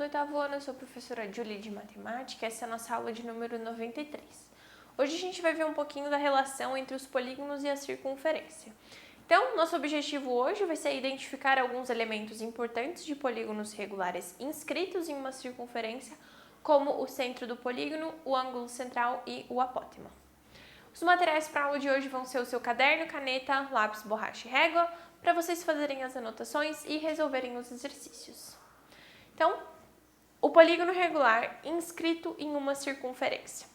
oitavo ano, eu sou a professora Julie de Matemática, essa é a nossa aula de número 93. Hoje a gente vai ver um pouquinho da relação entre os polígonos e a circunferência. Então, nosso objetivo hoje vai ser identificar alguns elementos importantes de polígonos regulares inscritos em uma circunferência, como o centro do polígono, o ângulo central e o apótema. Os materiais para a aula de hoje vão ser o seu caderno, caneta, lápis, borracha e régua, para vocês fazerem as anotações e resolverem os exercícios. Então, o polígono regular inscrito em uma circunferência.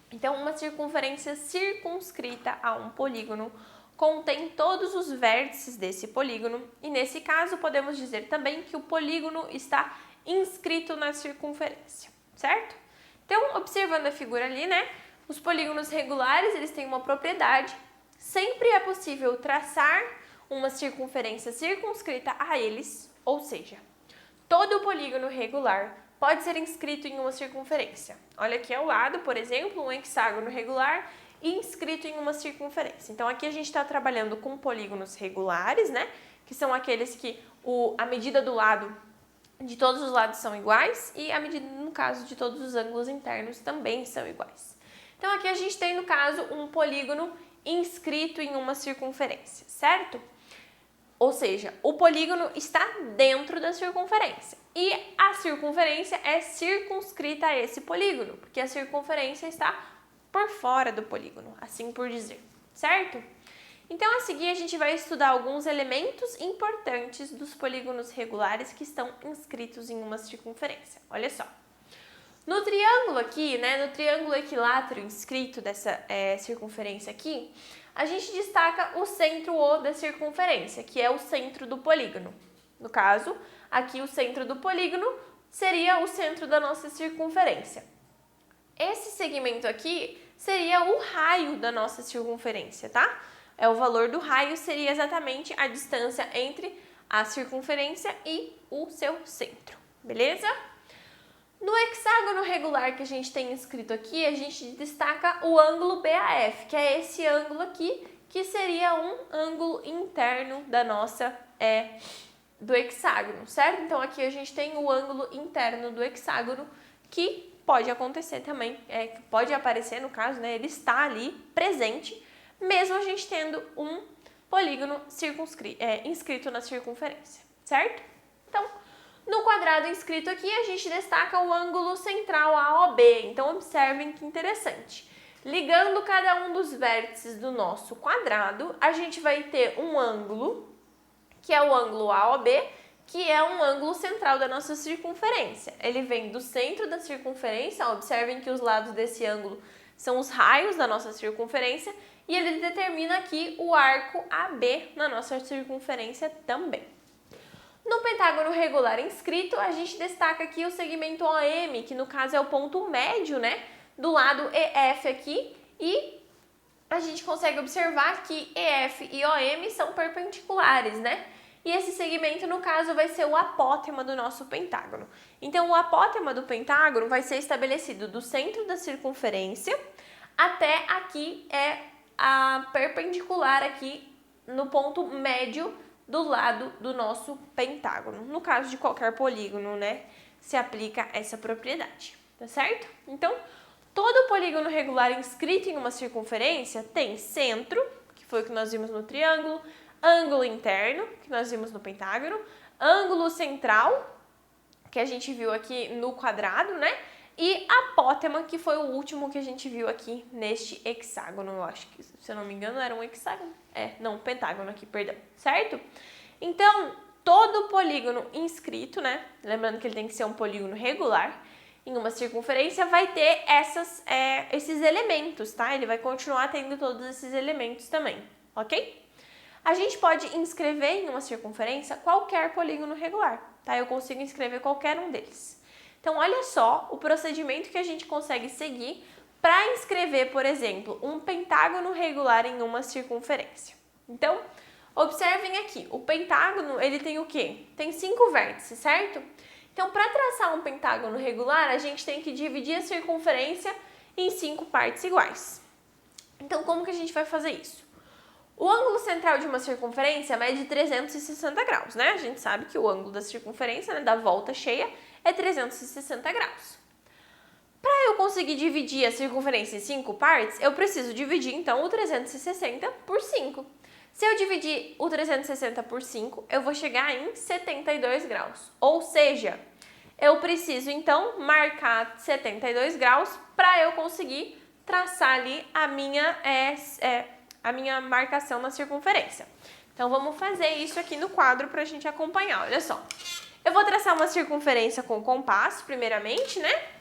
Então, uma circunferência circunscrita a um polígono contém todos os vértices desse polígono e, nesse caso, podemos dizer também que o polígono está inscrito na circunferência, certo? Então, observando a figura ali, né? Os polígonos regulares, eles têm uma propriedade. Sempre é possível traçar uma circunferência circunscrita a eles, ou seja, todo polígono regular pode ser inscrito em uma circunferência. Olha aqui ao lado, por exemplo, um hexágono regular inscrito em uma circunferência. Então, aqui a gente está trabalhando com polígonos regulares, né? Que são aqueles que a medida do lado, de todos os lados são iguais e a medida, no caso, de todos os ângulos internos também são iguais. Então, aqui a gente tem, no caso, um polígono inscrito em uma circunferência, certo? Ou seja, o polígono está dentro da circunferência e a circunferência é circunscrita a esse polígono, porque a circunferência está por fora do polígono, assim por dizer, certo? Então, a seguir, a gente vai estudar alguns elementos importantes dos polígonos regulares que estão inscritos em uma circunferência. Olha só. No triângulo aqui, né, no triângulo equilátero inscrito dessa circunferência aqui, a gente destaca o centro O da circunferência, que é o centro do polígono. No caso, aqui o centro do polígono seria o centro da nossa circunferência. Esse segmento aqui seria o raio da nossa circunferência, tá? O valor do raio seria exatamente a distância entre a circunferência e o seu centro, beleza? No hexágono regular que a gente tem escrito aqui, a gente destaca o ângulo BAF, que é esse ângulo aqui, que seria um ângulo interno da nossa, do hexágono, certo? Então, aqui a gente tem o ângulo interno do hexágono, que pode acontecer também, pode aparecer no caso, né? Ele está ali presente, mesmo a gente tendo um polígono inscrito na circunferência, certo? Então, no quadrado inscrito aqui, a gente destaca o ângulo central AOB. Então, observem que interessante. Ligando cada um dos vértices do nosso quadrado, a gente vai ter um ângulo, que é o ângulo AOB, que é um ângulo central da nossa circunferência. Ele vem do centro da circunferência, observem que os lados desse ângulo são os raios da nossa circunferência, e ele determina aqui o arco AB na nossa circunferência também. No pentágono regular inscrito, a gente destaca aqui o segmento OM, que no caso é o ponto médio, né, do lado EF aqui, e a gente consegue observar que EF e OM são perpendiculares, né? E esse segmento, no caso, vai ser o apótema do nosso pentágono. Então, o apótema do pentágono vai ser estabelecido do centro da circunferência até aqui a perpendicular aqui no ponto médio do lado do nosso pentágono. No caso de qualquer polígono, né, se aplica essa propriedade, tá certo? Então, todo polígono regular inscrito em uma circunferência tem centro, que foi o que nós vimos no triângulo, ângulo interno, que nós vimos no pentágono, ângulo central, que a gente viu aqui no quadrado, né? E apótema, que foi o último que a gente viu aqui neste hexágono. Eu acho que, se eu não me engano, era um hexágono. Um pentágono aqui, perdão. Certo? Então, todo polígono inscrito, né? Lembrando que ele tem que ser um polígono regular, em uma circunferência, vai ter esses elementos, tá? Ele vai continuar tendo todos esses elementos também, ok? A gente pode inscrever em uma circunferência qualquer polígono regular, tá? Eu consigo inscrever qualquer um deles. Então, olha só o procedimento que a gente consegue seguir para inscrever, por exemplo, um pentágono regular em uma circunferência. Então, observem aqui, o pentágono, ele tem o quê? Tem 5 vértices, certo? Então, para traçar um pentágono regular, a gente tem que dividir a circunferência em 5 partes iguais. Então, como que a gente vai fazer isso? O ângulo central de uma circunferência mede 360 graus, né? A gente sabe que o ângulo da circunferência, né, da volta cheia, é 360 graus. Para eu conseguir dividir a circunferência em 5 partes, eu preciso dividir, então, o 360 por 5. Se eu dividir o 360 por 5, eu vou chegar em 72 graus. Ou seja, eu preciso, então, marcar 72 graus para eu conseguir traçar ali a minha marcação na circunferência. Então, vamos fazer isso aqui no quadro para a gente acompanhar. Olha só. Eu vou traçar uma circunferência com compasso, primeiramente, né?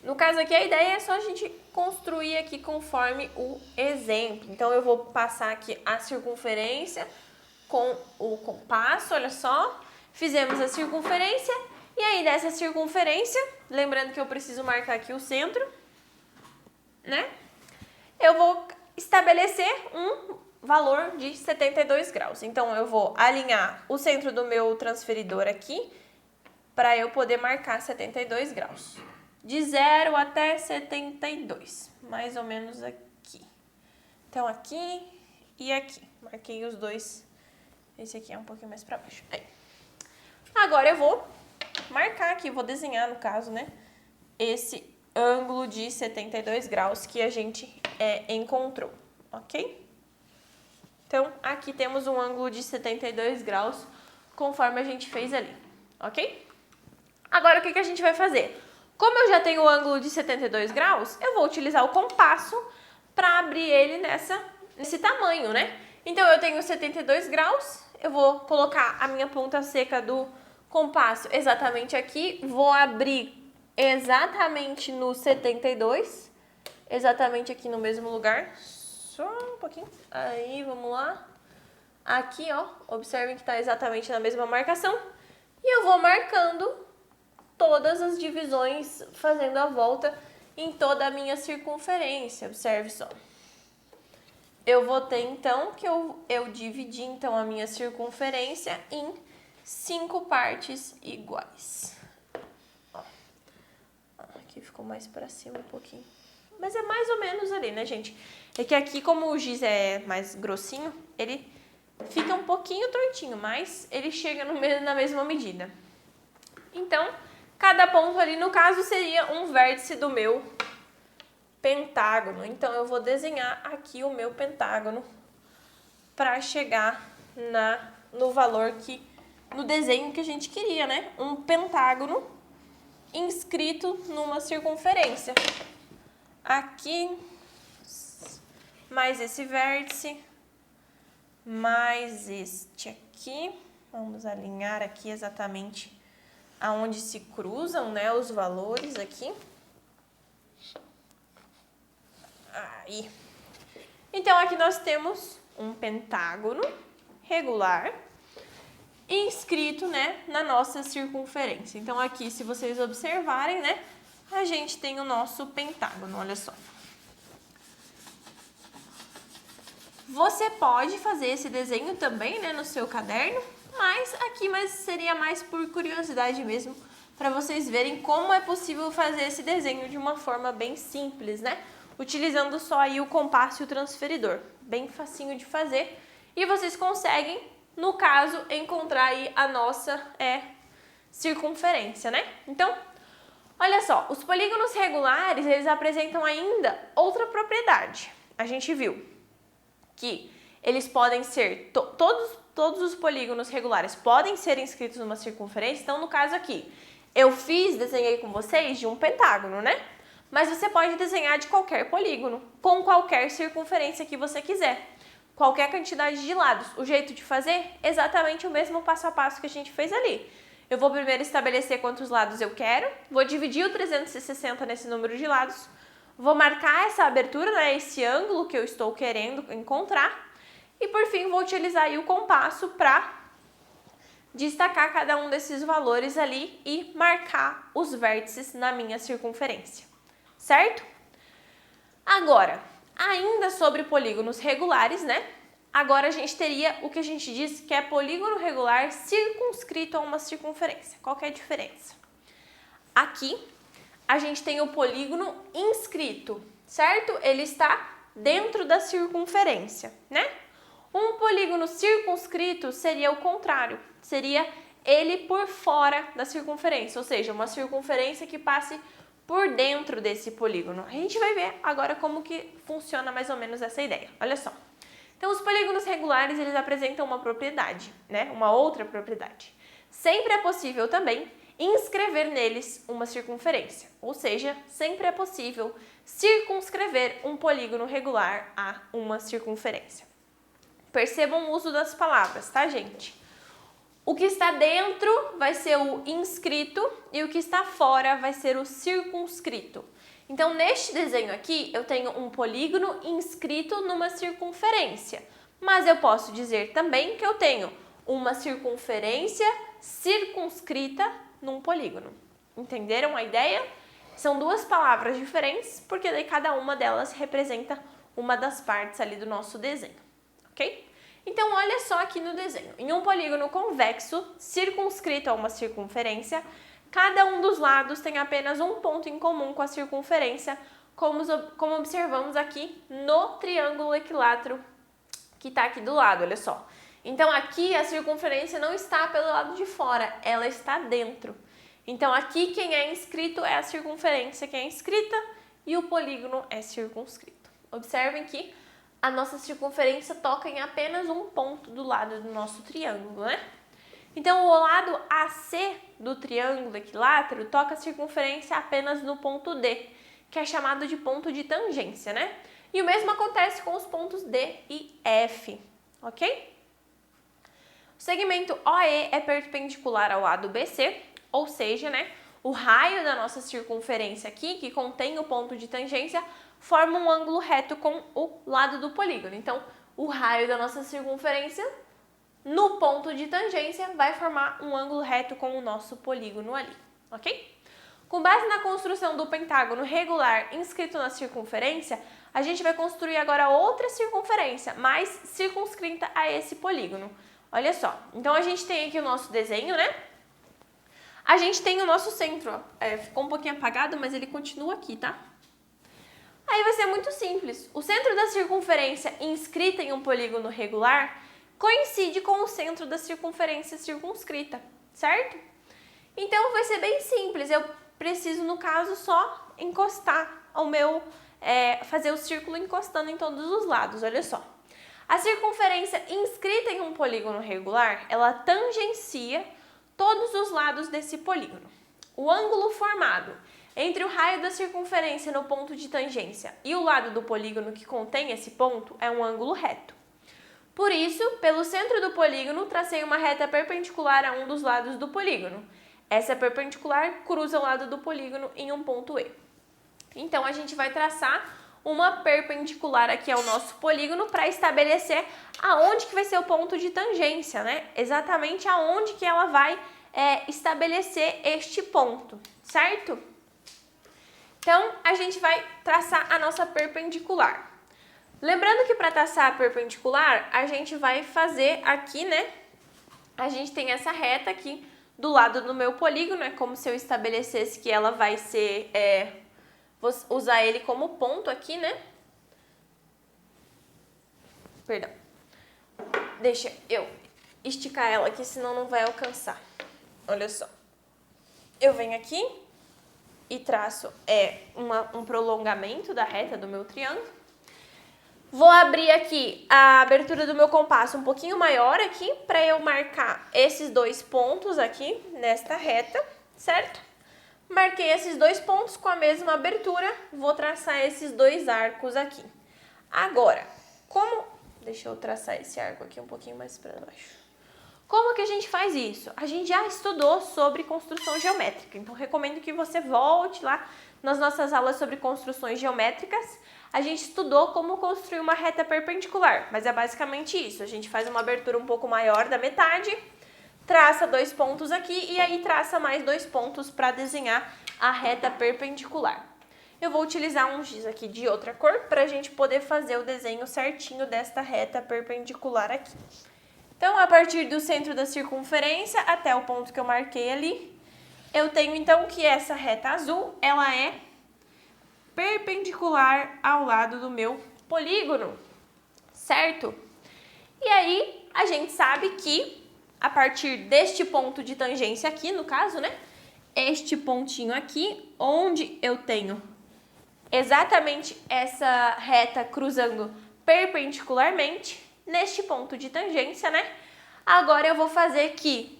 No caso aqui, a ideia é só a gente construir aqui conforme o exemplo. Então, eu vou passar aqui a circunferência com o compasso, olha só. Fizemos a circunferência e aí dessa circunferência, lembrando que eu preciso marcar aqui o centro, né? Eu vou estabelecer um valor de 72 graus. Então, eu vou alinhar o centro do meu transferidor aqui para eu poder marcar 72 graus. De 0 até 72, mais ou menos aqui. Então, aqui e aqui. Marquei os dois. Esse aqui é um pouquinho mais para baixo. Aí. Agora, eu vou marcar aqui, vou desenhar, no caso, né? Esse ângulo de 72 graus que a gente encontrou, ok? Então, aqui temos um ângulo de 72 graus, conforme a gente fez ali, ok? Agora, o que a gente vai fazer? Como eu já tenho o ângulo de 72 graus, eu vou utilizar o compasso para abrir ele nesse tamanho, né? Então, eu tenho 72 graus, eu vou colocar a minha ponta seca do compasso exatamente aqui, vou abrir exatamente no 72, exatamente aqui no mesmo lugar, só um pouquinho, aí, vamos lá. Aqui, ó, observem que está exatamente na mesma marcação, e eu vou marcando todas as divisões, fazendo a volta em toda a minha circunferência. Observe só. Eu vou ter, então, que eu dividi, então, a minha circunferência em 5 partes iguais. Ó. Aqui ficou mais para cima um pouquinho. Mas é mais ou menos ali, né, gente? É que aqui, como o giz é mais grossinho, ele fica um pouquinho tortinho, mas ele chega na mesma medida. Então, cada ponto ali, no caso, seria um vértice do meu pentágono. Então, eu vou desenhar aqui o meu pentágono para chegar no valor no desenho que a gente queria, né? Um pentágono inscrito numa circunferência. Aqui, mais esse vértice, mais este aqui. Vamos alinhar aqui exatamente aonde se cruzam, né, os valores aqui. Aí. Então, aqui nós temos um pentágono regular inscrito, né, na nossa circunferência. Então, aqui, se vocês observarem, né, a gente tem o nosso pentágono, olha só. Você pode fazer esse desenho também, né, no seu caderno, mas seria mais por curiosidade mesmo, para vocês verem como é possível fazer esse desenho de uma forma bem simples, né? Utilizando só aí o compasso e o transferidor. Bem facinho de fazer. E vocês conseguem, no caso, encontrar aí a nossa circunferência, né? Então, olha só, os polígonos regulares, eles apresentam ainda outra propriedade. A gente viu que eles podem ser, todos os polígonos regulares podem ser inscritos numa circunferência. Então, no caso aqui, desenhei com vocês de um pentágono, né? Mas você pode desenhar de qualquer polígono, com qualquer circunferência que você quiser, qualquer quantidade de lados. O jeito de fazer é exatamente o mesmo passo a passo que a gente fez ali. Eu vou primeiro estabelecer quantos lados eu quero, vou dividir o 360 nesse número de lados, vou marcar essa abertura, né, esse ângulo que eu estou querendo encontrar, e por fim vou utilizar aí o compasso para destacar cada um desses valores ali e marcar os vértices na minha circunferência. Certo? Agora, ainda sobre polígonos regulares, né? Agora a gente teria o que a gente diz que é polígono regular circunscrito a uma circunferência. Qual que é a diferença? Aqui, a gente tem o polígono inscrito, certo? Ele está dentro da circunferência, né? Um polígono circunscrito seria o contrário, seria ele por fora da circunferência, ou seja, uma circunferência que passe por dentro desse polígono. A gente vai ver agora como que funciona mais ou menos essa ideia. Olha só. Então, os polígonos regulares, eles apresentam uma propriedade, né? Uma outra propriedade. Sempre é possível também inscrever neles uma circunferência, ou seja, sempre é possível circunscrever um polígono regular a uma circunferência. Percebam o uso das palavras, tá, gente? O que está dentro vai ser o inscrito e o que está fora vai ser o circunscrito. Então, neste desenho aqui, eu tenho um polígono inscrito numa circunferência, mas eu posso dizer também que eu tenho uma circunferência circunscrita num polígono. Entenderam a ideia? São duas palavras diferentes, porque daí cada uma delas representa uma das partes ali do nosso desenho, ok? Então, olha só aqui no desenho. Em um polígono convexo, circunscrito a uma circunferência, cada um dos lados tem apenas um ponto em comum com a circunferência, como observamos aqui no triângulo equilátero que está aqui do lado, olha só. Então, aqui a circunferência não está pelo lado de fora, ela está dentro. Então, aqui quem é inscrito é a circunferência que é inscrita e o polígono é circunscrito. Observem que a nossa circunferência toca em apenas um ponto do lado do nosso triângulo, né? Então, o lado AC do triângulo equilátero toca a circunferência apenas no ponto D, que é chamado de ponto de tangência, né? E o mesmo acontece com os pontos D e F, ok? O segmento OE é perpendicular ao lado BC, ou seja, né, o raio da nossa circunferência aqui, que contém o ponto de tangência, forma um ângulo reto com o lado do polígono. Então, o raio da nossa circunferência no ponto de tangência vai formar um ângulo reto com o nosso polígono ali, ok? Com base na construção do pentágono regular inscrito na circunferência, a gente vai construir agora outra circunferência, mais circunscrita a esse polígono. Olha só, então a gente tem aqui o nosso desenho, né? A gente tem o nosso centro, ó. Ficou um pouquinho apagado, mas ele continua aqui, tá? Aí vai ser muito simples. O centro da circunferência inscrita em um polígono regular coincide com o centro da circunferência circunscrita, certo? Então, vai ser bem simples. Eu preciso, no caso, só encostar ao meu... fazer o círculo encostando em todos os lados, olha só. A circunferência inscrita em um polígono regular, ela tangencia todos os lados desse polígono. O ângulo formado entre o raio da circunferência no ponto de tangência e o lado do polígono que contém esse ponto é um ângulo reto. Por isso, pelo centro do polígono, tracei uma reta perpendicular a um dos lados do polígono. Essa perpendicular cruza o lado do polígono em um ponto E. Então, a gente vai traçar uma perpendicular aqui ao nosso polígono para estabelecer aonde que vai ser o ponto de tangência, né? Exatamente aonde que ela vai estabelecer este ponto, certo? Então, a gente vai traçar a nossa perpendicular. Lembrando que para traçar a perpendicular, a gente vai fazer aqui, né? A gente tem essa reta aqui do lado do meu polígono, é como se eu estabelecesse que ela vai ser... vou usar ele como ponto aqui, né? Perdão. Deixa eu esticar ela aqui, senão não vai alcançar. Olha só. Eu venho aqui e traço um prolongamento da reta do meu triângulo. Vou abrir aqui a abertura do meu compasso um pouquinho maior aqui, para eu marcar esses dois pontos aqui nesta reta, certo? Marquei esses dois pontos com a mesma abertura, vou traçar esses dois arcos aqui. Agora, deixa eu traçar esse arco aqui um pouquinho mais para baixo. Como que a gente faz isso? A gente já estudou sobre construção geométrica, então recomendo que você volte lá nas nossas aulas sobre construções geométricas. A gente estudou como construir uma reta perpendicular, mas é basicamente isso. A gente faz uma abertura um pouco maior da metade, traça dois pontos aqui e aí traça mais dois pontos para desenhar a reta perpendicular. Eu vou utilizar um giz aqui de outra cor para a gente poder fazer o desenho certinho desta reta perpendicular aqui. Então, a partir do centro da circunferência até o ponto que eu marquei ali, eu tenho então que essa reta azul, ela é perpendicular ao lado do meu polígono, certo? E aí, a gente sabe que a partir deste ponto de tangência aqui, no caso, né? Este pontinho aqui, onde eu tenho exatamente essa reta cruzando perpendicularmente neste ponto de tangência, né? Agora eu vou fazer que,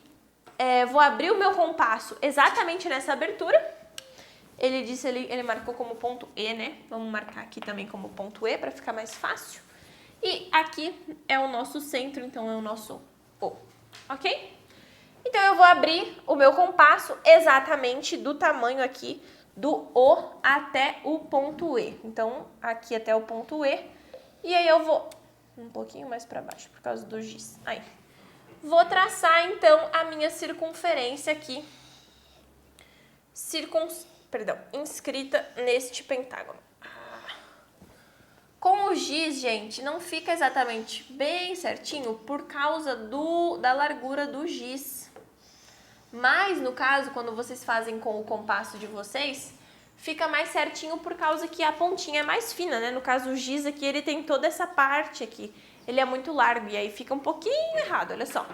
vou abrir o meu compasso exatamente nessa abertura. Ele disse, ele marcou como ponto E, né? Vamos marcar aqui também como ponto E para ficar mais fácil. E aqui é o nosso centro, então é o nosso O, ok? Então eu vou abrir o meu compasso exatamente do tamanho aqui do O até o ponto E. Então, aqui até o ponto E. E aí eu vou um pouquinho mais para baixo, por causa do giz. Aí. Vou traçar, então, a minha circunferência aqui. Inscrita neste pentágono. Com o giz, gente, não fica exatamente bem certinho por causa da largura do giz. Mas, no caso, quando vocês fazem com o compasso de vocês, fica mais certinho por causa que a pontinha é mais fina, né? No caso, o giz aqui, ele tem toda essa parte aqui. Ele é muito largo e aí fica um pouquinho errado, olha só.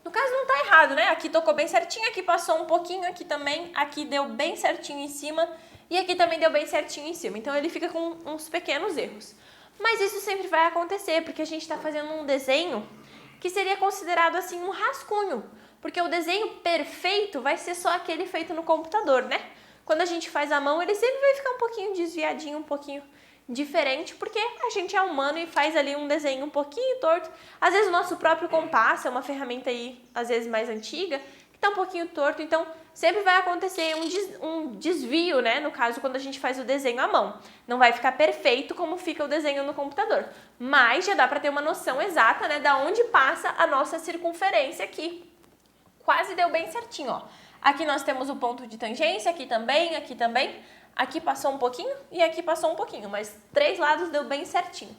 No caso, não tá errado, né? Aqui tocou bem certinho, aqui passou um pouquinho, aqui também, aqui deu bem certinho em cima e aqui também deu bem certinho em cima. Então, ele fica com uns pequenos erros. Mas isso sempre vai acontecer, porque a gente está fazendo um desenho que seria considerado, assim, um rascunho. Porque o desenho perfeito vai ser só aquele feito no computador, né? Quando a gente faz à mão, ele sempre vai ficar um pouquinho desviadinho, um pouquinho diferente, porque a gente é humano e faz ali um desenho um pouquinho torto. Às vezes o nosso próprio compasso é uma ferramenta aí, às vezes mais antiga, que tá um pouquinho torto, então sempre vai acontecer um desvio, né? No caso, quando a gente faz o desenho à mão. Não vai ficar perfeito como fica o desenho no computador, mas já dá para ter uma noção exata, né, da onde passa a nossa circunferência aqui. Quase deu bem certinho, ó. Aqui nós temos o ponto de tangência, aqui também, aqui passou um pouquinho e aqui passou um pouquinho, mas 3 lados deu bem certinho.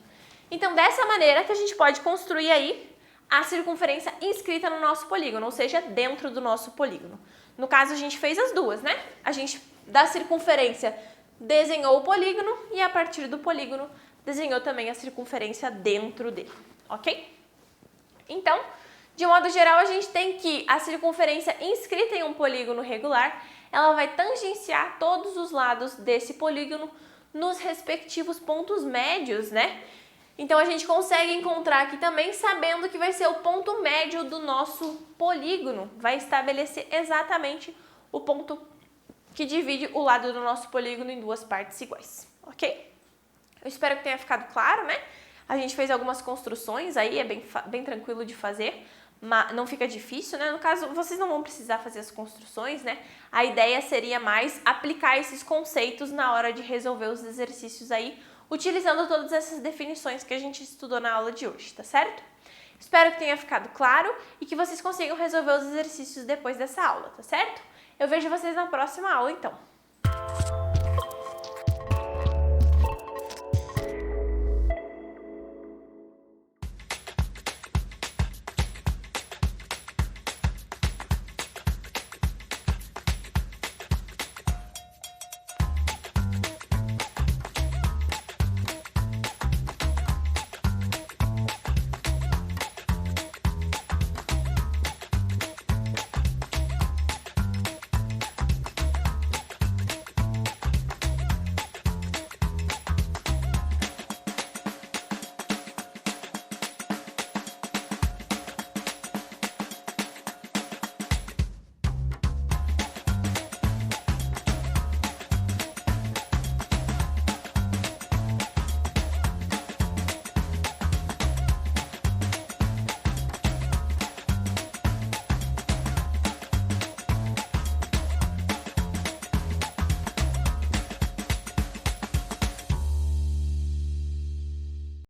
Então, dessa maneira que a gente pode construir aí a circunferência inscrita no nosso polígono, ou seja, dentro do nosso polígono. No caso, a gente fez as duas, né? A gente, da circunferência, desenhou o polígono e, a partir do polígono, desenhou também a circunferência dentro dele, ok? Então, de modo geral, a gente tem que a circunferência inscrita em um polígono regular, ela vai tangenciar todos os lados desse polígono nos respectivos pontos médios, né? Então, a gente consegue encontrar aqui também sabendo que vai ser o ponto médio do nosso polígono. Vai estabelecer exatamente o ponto que divide o lado do nosso polígono em 2 partes iguais, ok? Eu espero que tenha ficado claro, né? A gente fez algumas construções aí, é bem tranquilo de fazer. Não fica difícil, né? No caso, vocês não vão precisar fazer as construções, né? A ideia seria mais aplicar esses conceitos na hora de resolver os exercícios aí, utilizando todas essas definições que a gente estudou na aula de hoje, tá certo? Espero que tenha ficado claro e que vocês consigam resolver os exercícios depois dessa aula, tá certo? Eu vejo vocês na próxima aula, então.